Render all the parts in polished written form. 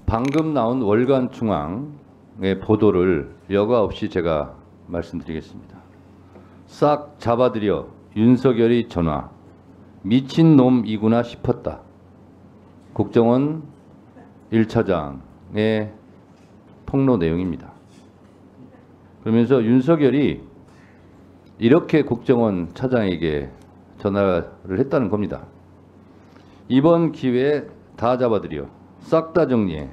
방금 나온 월간중앙의 보도를 여과 없이 제가 말씀드리겠습니다. 싹 잡아들여 윤석열이 전화. 미친놈이구나 싶었다. 국정원 1차장의 폭로 내용입니다. 그러면서 윤석열이 이렇게 국정원 차장에게 전화를 했다는 겁니다. 이번 기회에 다 잡아들여 싹 다 정리해.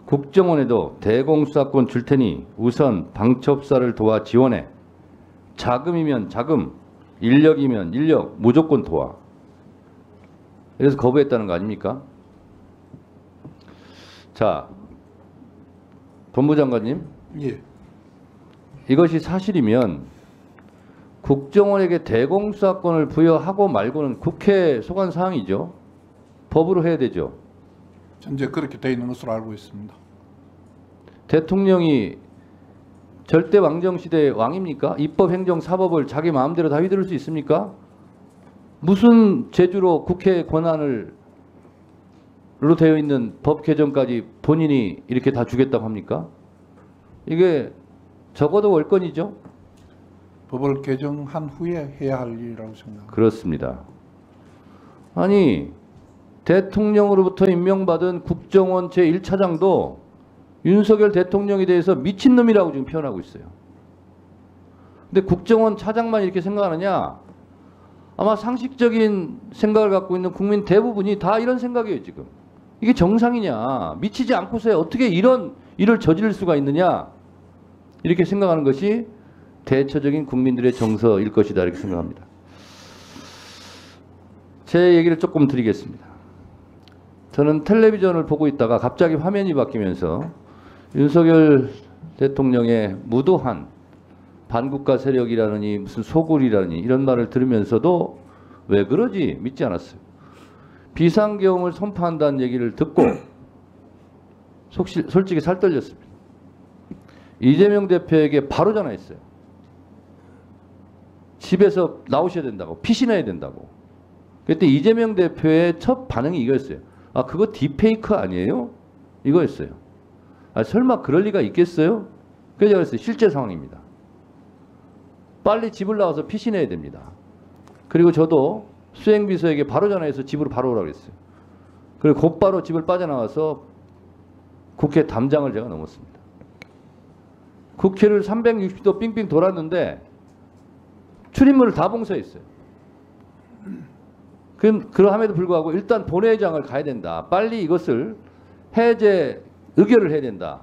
국정원에도 대공수사권 줄 테니 우선 방첩사를 도와 지원해. 자금이면 자금, 인력이면 인력 무조건 도와. 그래서 거부했다는 거 아닙니까? 자, 본부장관님. 예. 이것이 사실이면 국정원에게 대공수사권을 부여하고 말고는 국회 소관 사항이죠. 법으로 해야 되죠. 현재 그렇게 되어 있는 것으로 알고 있습니다. 대통령이 절대 왕정시대의 왕입니까? 입법, 행정, 사법을 자기 마음대로 다 휘두를 수 있습니까? 무슨 재주로 국회 권한을 로 되어 있는 법 개정까지 본인이 이렇게 다 주겠다고 합니까? 이게 적어도 월권이죠. 법을 개정한 후에 해야 할 일이라고 생각합니다. 그렇습니다. 아니 대통령으로부터 임명받은 국정원 제1차장도 윤석열 대통령에 대해서 미친놈이라고 지금 표현하고 있어요. 근데 국정원 차장만 이렇게 생각하느냐? 아마 상식적인 생각을 갖고 있는 국민 대부분이 다 이런 생각이에요. 지금. 이게 정상이냐? 미치지 않고서 어떻게 이런 일을 저지를 수가 있느냐? 이렇게 생각하는 것이 대처적인 국민들의 정서일 것이다 이렇게 생각합니다. 제 얘기를 조금 드리겠습니다. 저는 텔레비전을 보고 있다가 갑자기 화면이 바뀌면서 윤석열 대통령의 무도한 반국가 세력이라느니 무슨 소굴이라느니 이런 말을 들으면서도 왜 그러지 믿지 않았어요. 비상계엄을 선포한다는 얘기를 듣고 솔직히 살 떨렸습니다. 이재명 대표에게 바로 전화했어요. 집에서 나오셔야 된다고, 피신해야 된다고. 그때 이재명 대표의 첫 반응이 이거였어요. 아, 그거 딥페이크 아니에요? 이거였어요. 아, 설마 그럴 리가 있겠어요? 그래서 제가 그랬어요. 실제 상황입니다. 빨리 집을 나와서 피신해야 됩니다. 그리고 저도 수행비서에게 바로 전화해서 집으로 바로 오라고 했어요. 그리고 곧바로 집을 빠져나와서 국회 담장을 제가 넘었습니다. 국회를 360도 빙빙 돌았는데 출입문을 다 봉쇄했어요. 그러함에도 불구하고 일단 본회의장을 가야 된다. 빨리 이것을 해제 의결을 해야 된다.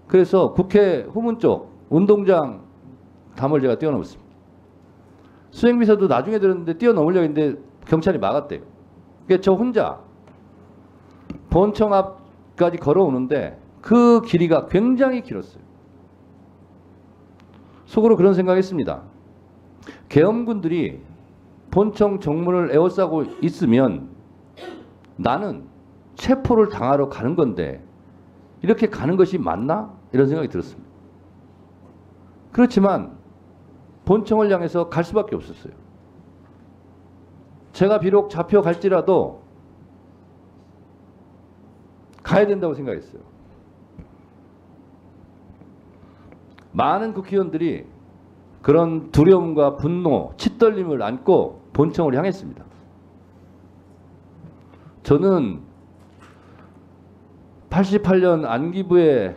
그래서 국회 후문 쪽 운동장 담을 제가 뛰어넘었습니다. 수행비서도 나중에 들었는데 뛰어넘으려고 했는데 경찰이 막았대요. 그러니까 저 혼자 본청 앞까지 걸어오는데 그 길이가 굉장히 길었어요. 속으로 그런 생각했습니다. 계엄군들이 본청 정문을 에워싸고 있으면 나는 체포를 당하러 가는 건데 이렇게 가는 것이 맞나? 이런 생각이 들었습니다. 그렇지만 본청을 향해서 갈 수밖에 없었어요. 제가 비록 잡혀갈지라도 가야 된다고 생각했어요. 많은 국회의원들이 그런 두려움과 분노, 치떨림을 안고 본청을 향했습니다. 저는 88년 안기부에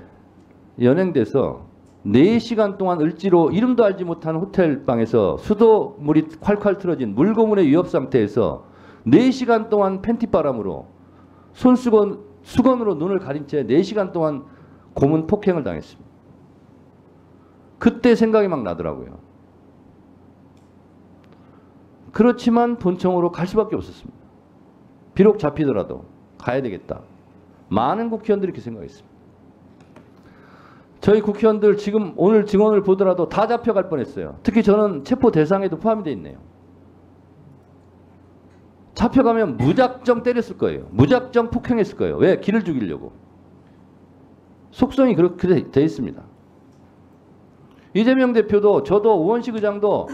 연행돼서 4시간 동안 을지로 이름도 알지 못한 호텔방에서 수도물이 콸콸 틀어진 물고문의 위협 상태에서 4시간 동안 팬티바람으로 수건으로 눈을 가린 채 4시간 동안 고문 폭행을 당했습니다. 그때 생각이 막 나더라고요. 그렇지만 본청으로 갈 수밖에 없었습니다. 비록 잡히더라도 가야 되겠다. 많은 국회의원들이 이렇게 생각했습니다. 저희 국회의원들 지금 오늘 증언을 보더라도 다 잡혀갈 뻔했어요. 특히 저는 체포 대상에도 포함이 되어 있네요. 잡혀가면 무작정 때렸을 거예요. 무작정 폭행했을 거예요. 왜? 기를 죽이려고. 속성이 그렇게 돼 있습니다. 이재명 대표도 저도 우원식 의장도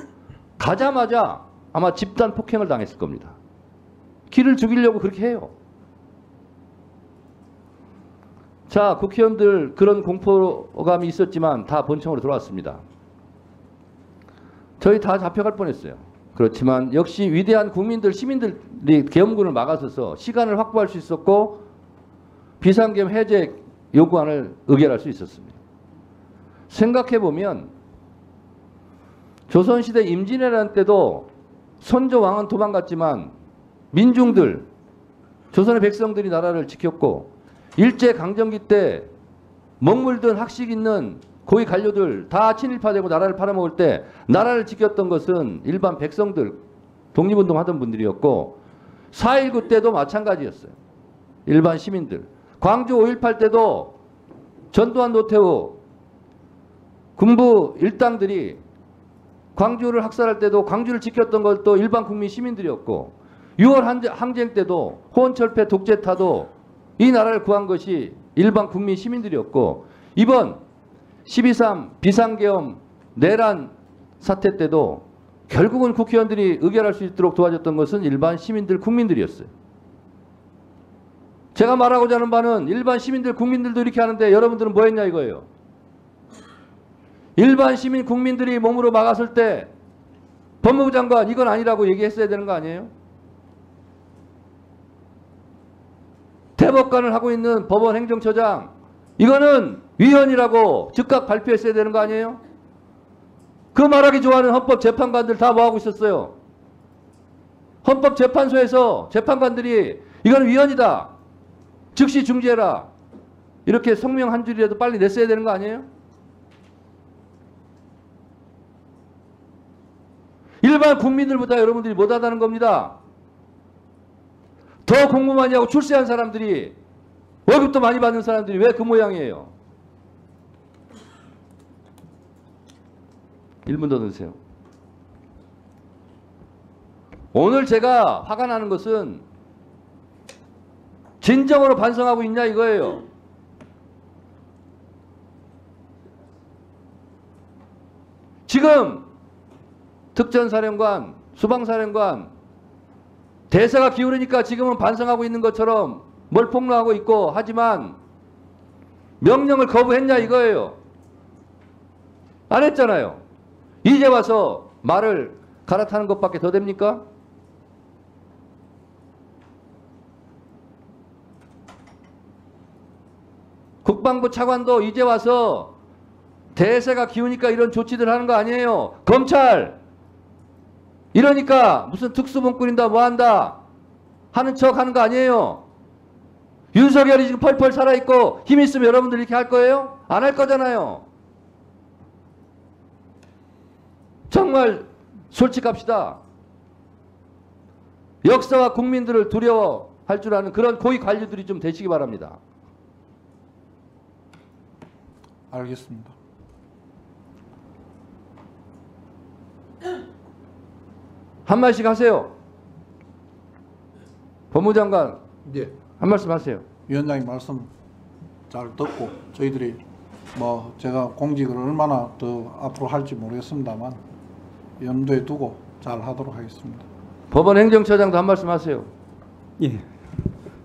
가자마자 아마 집단 폭행을 당했을 겁니다. 기를 죽이려고 그렇게 해요. 자, 국회의원들 그런 공포감이 있었지만 다 본청으로 돌아왔습니다. 저희 다 잡혀갈 뻔했어요. 그렇지만 역시 위대한 국민들, 시민들이 계엄군을 막아서서 시간을 확보할 수 있었고 비상계엄 해제 요구안을 의결할 수 있었습니다. 생각해보면 조선시대 임진왜란 때도 선조 왕은 도망갔지만 민중들, 조선의 백성들이 나라를 지켰고 일제강점기 때 먹물든 학식 있는 고위 관료들 다 친일파되고 나라를 팔아먹을 때 나라를 지켰던 것은 일반 백성들, 독립운동 하던 분들이었고 4.19 때도 마찬가지였어요. 일반 시민들. 광주 5.18 때도 전두환, 노태우 군부 일당들이 광주를 학살할 때도 광주를 지켰던 것도 일반 국민 시민들이었고 6월 항쟁 때도 호원철폐 독재타도 이 나라를 구한 것이 일반 국민 시민들이었고 이번 12.3 비상계엄 내란 사태 때도 결국은 국회의원들이 의결할 수 있도록 도와줬던 것은 일반 시민들, 국민들이었어요. 제가 말하고자 하는 바는 일반 시민들, 국민들도 이렇게 하는데 여러분들은 뭐 했냐 이거예요. 일반 시민, 국민들이 몸으로 막았을 때 법무부 장관 이건 아니라고 얘기했어야 되는 거 아니에요? 대법관을 하고 있는 법원 행정처장 이거는 위헌이라고 즉각 발표했어야 되는 거 아니에요? 그 말하기 좋아하는 헌법재판관들 다 뭐하고 있었어요? 헌법재판소에서 재판관들이 이건 위헌이다. 즉시 중지해라. 이렇게 성명 한 줄이라도 빨리 냈어야 되는 거 아니에요? 일반 국민들보다 여러분들이 못하다는 겁니다. 더 공부 많이 하고 출세한 사람들이 월급도 많이 받는 사람들이 왜 그 모양이에요? 1분 더 넣으세요. 오늘 제가 화가 나는 것은 진정으로 반성하고 있냐 이거예요. 지금 특전사령관, 수방사령관 대세가 기울으니까 지금은 반성하고 있는 것처럼 뭘 폭로하고 있고 하지만 명령을 거부했냐 이거예요. 안 했잖아요. 이제 와서 말을 갈아타는 것밖에 더 됩니까? 국방부 차관도 이제 와서 대세가 기우니까 이런 조치들 하는 거 아니에요. 검찰 이러니까 무슨 특수본 꾸린다 뭐한다 하는 척 하는 거 아니에요. 윤석열이 지금 펄펄 살아있고 힘 있으면 여러분들 이렇게 할 거예요? 안 할 거잖아요. 정말 솔직합시다. 역사와 국민들을 두려워할 줄 아는 그런 고위 관료들이 좀 되시기 바랍니다. 알겠습니다. 한 말씩 하세요. 법무장관 예. 한 말씀 하세요. 위원장님 말씀 잘 듣고 저희들이 뭐 제가 공직을 얼마나 더 앞으로 할지 모르겠습니다만 염두에 두고 잘 하도록 하겠습니다. 법원 행정처장도 한 말씀 하세요. 예,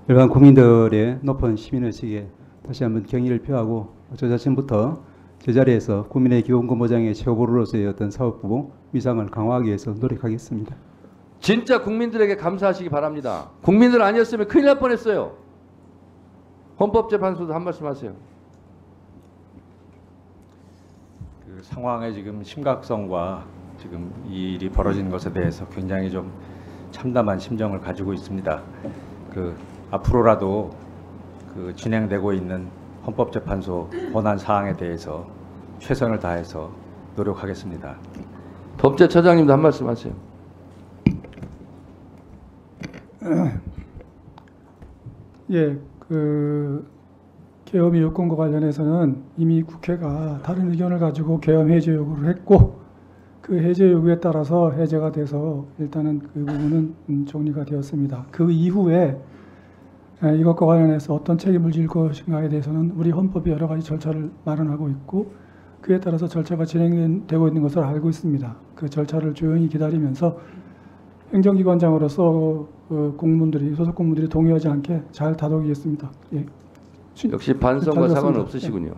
일반 국민들의 높은 시민의식에 다시 한번 경의를 표하고 저 자신부터 제자리에서 국민의 기본권 보장의 최고보루로서의 어떤 사업부 위상을 강화하기 위해서 노력하겠습니다. 진짜 국민들에게 감사하시기 바랍니다. 국민들 아니었으면 큰일 날 뻔했어요. 헌법재판소도 한 말씀 하세요. 그 상황의 지금 심각성과 지금 이 일이 벌어진 것에 대해서 굉장히 좀 참담한 심정을 가지고 있습니다. 그 앞으로라도 그 진행되고 있는 헌법재판소 권한 사항에 대해서 최선을 다해서 노력하겠습니다. 법제처장님도 한 말씀 하세요. 예, 그 계엄의 요건과 관련해서는 이미 국회가 다른 의견을 가지고 계엄 해제 요구를 했고 그 해제 요구에 따라서 해제가 돼서 일단은 그 부분은 정리가 되었습니다. 그 이후에 이것과 관련해서 어떤 책임을 질 것인가에 대해서는 우리 헌법이 여러 가지 절차를 마련하고 있고 그에 따라서 절차가 진행되고 있는 것을 알고 있습니다. 그 절차를 조용히 기다리면서 행정기관장으로서 공무원들이 소속 공무원들이 동의하지 않게 잘 다독이겠습니다. 예. 역시 반성과 잘 사과는 들었습니다. 없으시군요.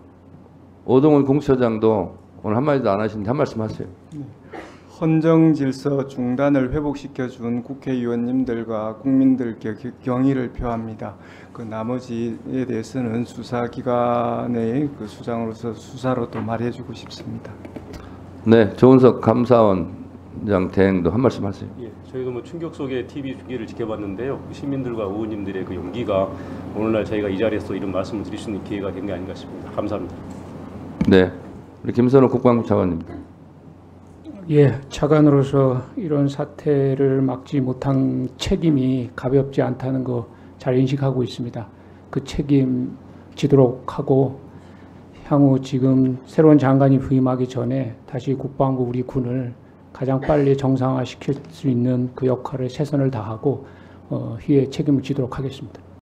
오동훈 공수처장도 오늘 한마디도 안 하시는데 한 말씀 하세요. 헌정 질서 중단을 회복시켜 준 국회의원님들과 국민들께 경의를 표합니다. 그 나머지에 대해서는 수사기관의 그 수장으로서 수사로 또 말해주고 싶습니다. 네, 조은석 감사원장 대행도 한 말씀 하세요. 예, 저희도 뭐 충격 속의 TV 중계를 지켜봤는데요. 그 시민들과 의원님들의 그 용기가 오늘날 저희가 이 자리에서 이런 말씀을 드릴 수 있는 기회가 된 게 아닌가 싶습니다. 감사합니다. 네, 우리 김선호 국방부 차관님. 예, 차관으로서 이런 사태를 막지 못한 책임이 가볍지 않다는 거 잘 인식하고 있습니다. 그 책임 지도록 하고 향후 지금 새로운 장관이 부임하기 전에 다시 국방부 우리 군을 가장 빨리 정상화시킬 수 있는 그 역할을 최선을 다하고 희의 책임을 지도록 하겠습니다.